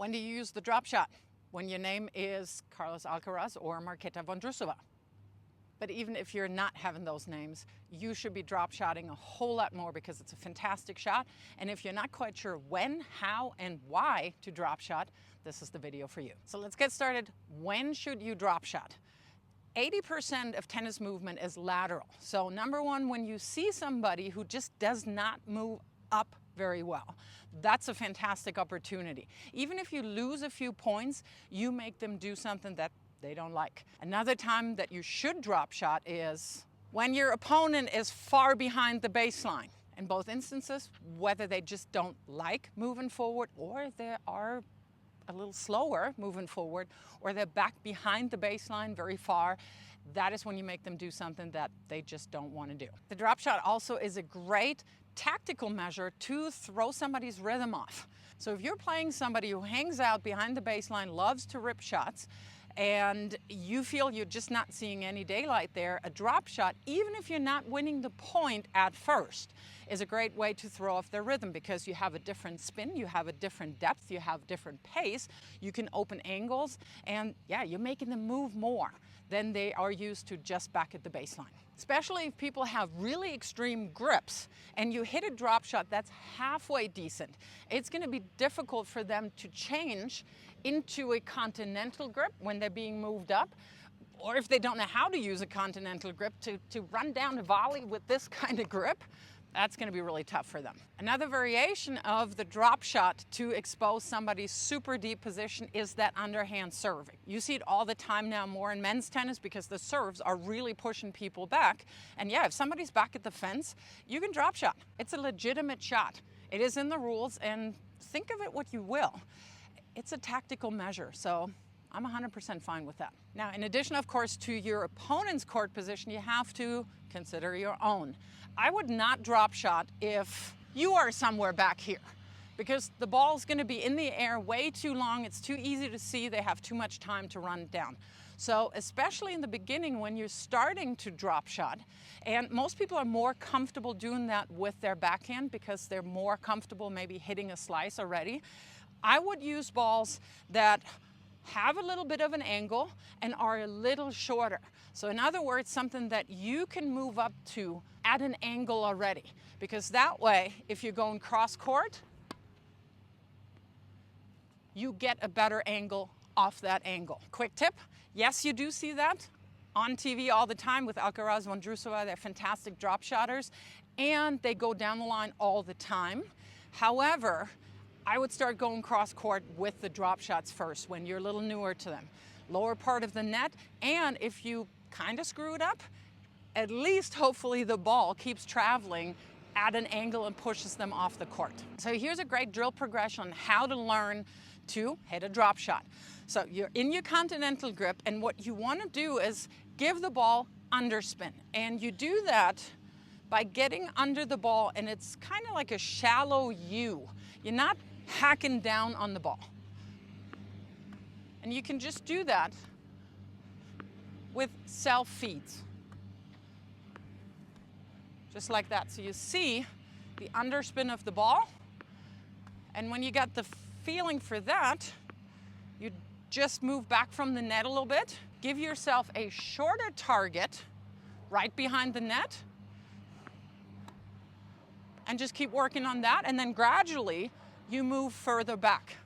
When do you use the drop shot? When your name is Carlos Alacaraz or Meike. But even if you're not having those names, you should be drop shotting a whole lot more because it's a fantastic shot. And if you're not quite sure when, how, and why to drop shot, this is the video for you. So let's get started. When should you drop shot? 80% of tennis movement is lateral. So number one, when you see somebody who just does not move up very well, that's a fantastic opportunity. Even if you lose a few points, you make them do something that they don't like. Another time that you should drop shot is when your opponent is far behind the baseline. In both instances, whether they just don't like moving forward or they are a little slower moving forward or they're back behind the baseline very far, that is when you make them do something that they just don't want to do. The drop shot also is a great tactical measure to throw somebody's rhythm off. So if you're playing somebody who hangs out behind the baseline, loves to rip shots, and you feel you're just not seeing any daylight there, a drop shot, even if you're not winning the point at first, is a great way to throw off their rhythm because you have a different spin, you have a different depth, you have different pace, you can open angles, and yeah, you're making them move more than they are used to just back at the baseline. Especially if people have really extreme grips and you hit a drop shot that's halfway decent, it's going to be difficult for them to change into a continental grip when they're being moved up, or if they don't know how to use a continental grip, to run down a volley with this kind of grip, that's going to be really tough for them. Another variation of the drop shot to expose somebody's super deep position is that underhand serving. You see it all the time now more in men's tennis because the serves are really pushing people back. And yeah, if somebody's back at the fence, you can drop shot. It's a legitimate shot. It is in the rules, and think of it what you will. It's a tactical measure, so I'm 100% fine with that. Now, in addition, of course, to your opponent's court position, you have to consider your own. I would not drop shot if you are somewhere back here because the ball's going to be in the air way too long. It's too easy to see. They have too much time to run down. So especially in the beginning when you're starting to drop shot, and most people are more comfortable doing that with their backhand because they're more comfortable maybe hitting a slice already, I would use balls that have a little bit of an angle and are a little shorter. So in other words, something that you can move up to at an angle already, because that way, if you're going cross court, you get a better angle off that angle. Quick tip, yes, you do see that on TV all the time with Alcaraz, Vondrousova. They're fantastic drop shotters and they go down the line all the time. However, I would start going cross court with the drop shots first when you're a little newer to them. Lower part of the net, and if you kind of screw it up, at least hopefully the ball keeps traveling at an angle and pushes them off the court. So here's a great drill progression on how to learn to hit a drop shot. So you're in your continental grip, and what you want to do is give the ball underspin. And you do that by getting under the ball, and it's kind of like a shallow U. You're not hacking down on the ball. And you can just do that with self feeds. Just like that. So you see the underspin of the ball. And when you got the feeling for that, you just move back from the net a little bit. Give yourself a shorter target right behind the net. And just keep working on that. And then gradually, you move further back.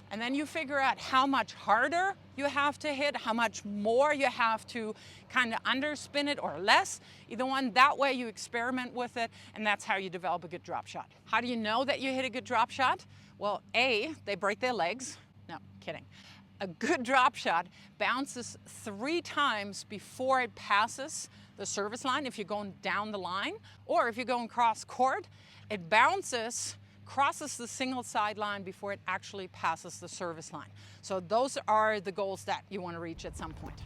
And then you figure out how much harder you have to hit, how much more you have to kind of underspin it or less. Either one, that way you experiment with it, and that's how you develop a good drop shot. How do you know that you hit a good drop shot? Well, A, they break their legs. No, kidding. A good drop shot bounces 3 times before it passes the service line if you're going down the line, or if you're going cross court, it bounces, crosses the single sideline before it actually passes the service line. So those are the goals that you want to reach at some point.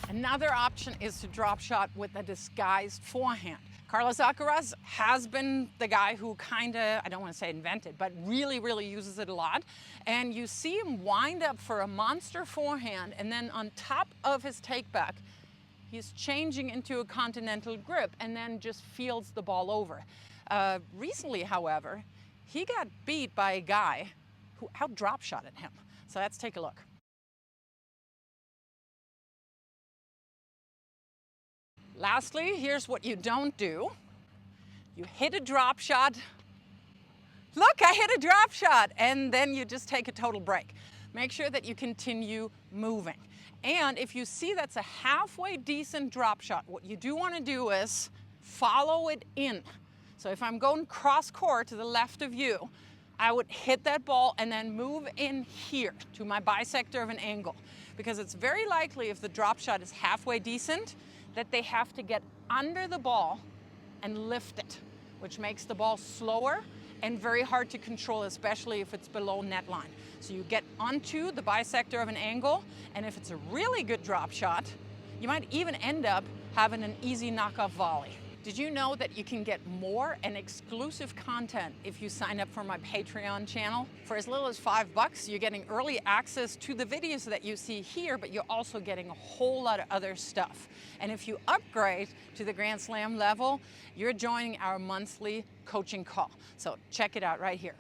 Another option is to drop shot with a disguised forehand. Carlos Alacaraz has been the guy who kind of, I don't want to say invented, but really uses it a lot. And you see him wind up for a monster forehand, and then on top of his takeback, he's changing into a continental grip and then just fields the ball over. Recently, however, he got beat by a guy who out-drop shotted him. So let's take a look. Lastly, here's what you don't do. You hit a drop shot. Look, I hit a drop shot. And then you just take a total break. Make sure that you continue moving. And if you see that's a halfway decent drop shot, what you do want to do is follow it in. So if I'm going cross court to the left of you, I would hit that ball and then move in here to my bisector of an angle. Because it's very likely if the drop shot is halfway decent, that they have to get under the ball and lift it, which makes the ball slower and very hard to control, especially if it's below net line. So you get onto the bisector of an angle, and if it's a really good drop shot, you might even end up having an easy knockoff volley. Did you know that you can get more and exclusive content if you sign up for my Patreon channel? For as little as $5, you're getting early access to the videos that you see here, but you're also getting a whole lot of other stuff. And if you upgrade to the Grand Slam level, you're joining our monthly coaching call. So check it out right here.